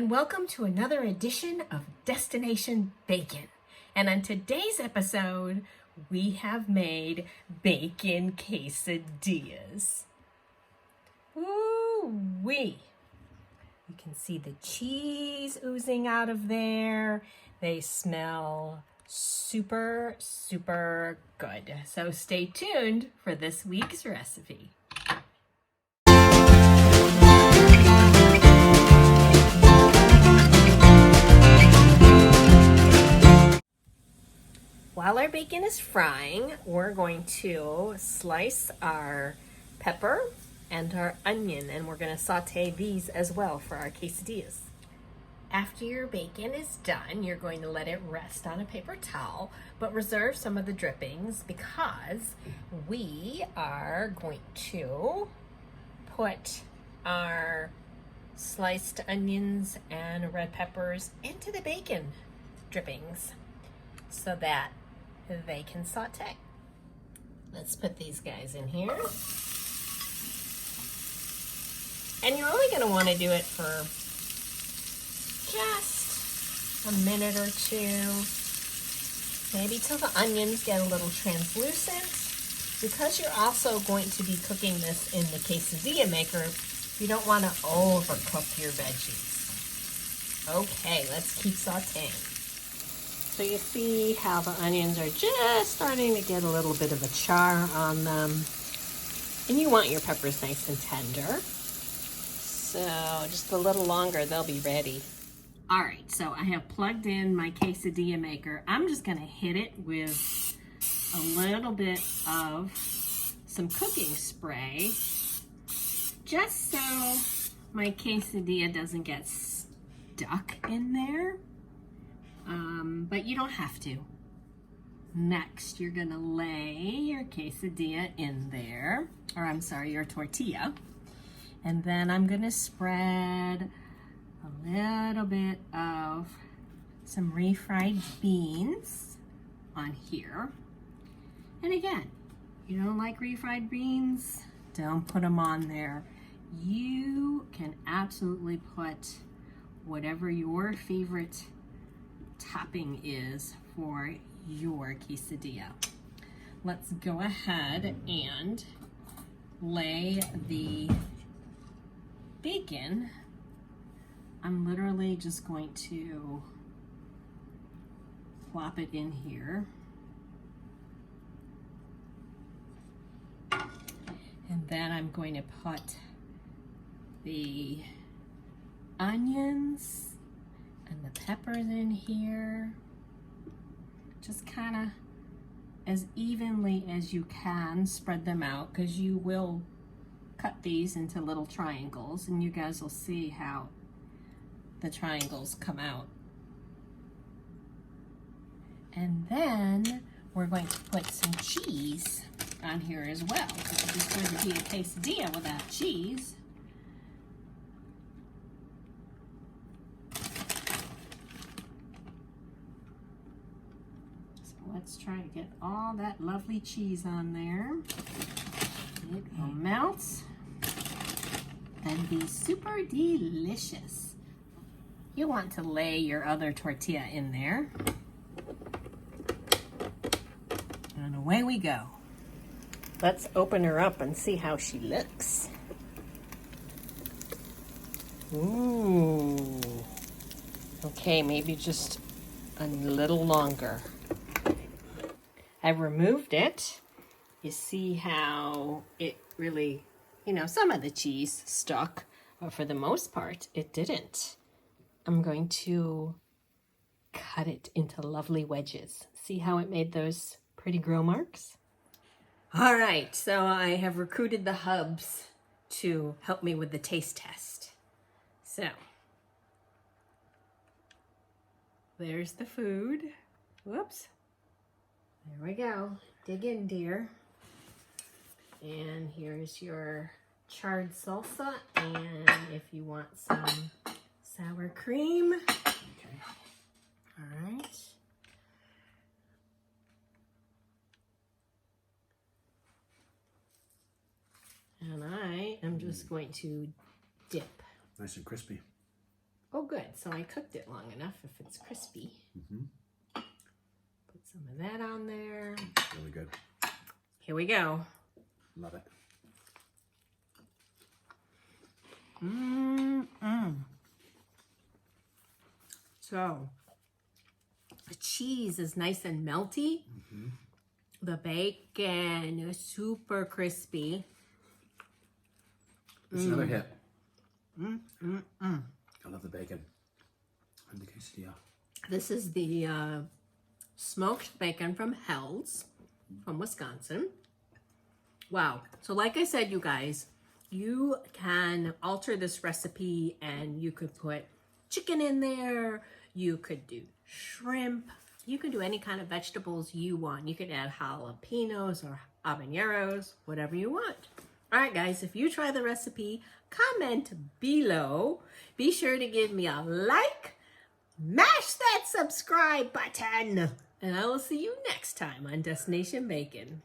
and welcome to another edition of Destination Bacon. And on today's episode, we have made bacon quesadillas. Ooh-wee! You can see the cheese oozing out of there. They smell super, super good. So stay tuned for this week's recipe. While our bacon is frying, we're going to slice our pepper and our onion, and we're going to saute these as well for our quesadillas. After your bacon is done, you're going to let it rest on a paper towel, but reserve some of the drippings because we are going to put our sliced onions and red peppers into the bacon drippings so that they can saute. Let's put these guys in here. And you're only going to want to do it for just a minute or two, maybe till the onions get a little translucent. Because you're also going to be cooking this in the quesadilla maker, you don't want to overcook your veggies. Okay, let's keep sauteing. So you see how the onions are just starting to get a little bit of a char on them. And you want your peppers nice and tender. So just a little longer, they'll be ready. All right, so I have plugged in my quesadilla maker. I'm just gonna hit it with a little bit of some cooking spray, just so my quesadilla doesn't get stuck in there. But you don't have to. Next, you're gonna lay your quesadilla in there, or I'm sorry, your tortilla. And then I'm gonna spread a little bit of some refried beans on here. And again, you don't like refried beans, don't put them on there. You can absolutely put whatever your favorite topping is for your quesadilla. Let's go ahead and lay the bacon. I'm literally just going to plop it in here. And then I'm going to put the onions and the peppers in here, just kind of as evenly as you can spread them out, because you will cut these into little triangles and you guys will see how the triangles come out. And then we're going to put some cheese on here as well, because it's just going to be a quesadilla without cheese. Let's try to get all that lovely cheese on there. It will melt and be super delicious. You want to lay your other tortilla in there. And away we go. Let's open her up and see how she looks. Ooh. Okay, maybe just a little longer. I've removed it. You see how it really, some of the cheese stuck, but for the most part, it didn't. I'm going to cut it into lovely wedges. See how it made those pretty grill marks? All right, so I have recruited the hubs to help me with the taste test. So, there's the food. Whoops. There we go. Dig in, dear. And here's your charred salsa, and if you want some sour cream. Okay. All right. And I am just going to dip. Nice and crispy. Oh, good. So I cooked it long enough if it's crispy. Put some of that on there. Really good. Here we go. Love it. So the cheese is nice and melty. The bacon is super crispy. It's another hit. I love the bacon and the quesadilla. This is the smoked bacon from Hell's from Wisconsin. Wow. So like I said, you guys, you can alter this recipe and you could put chicken in there. You could do shrimp. You can do any kind of vegetables you want. You could add jalapenos or habaneros, whatever you want. All right, guys, if you try the recipe, comment below. Be sure to give me a like. Mash that subscribe button. And I will see you next time on Destination Bacon.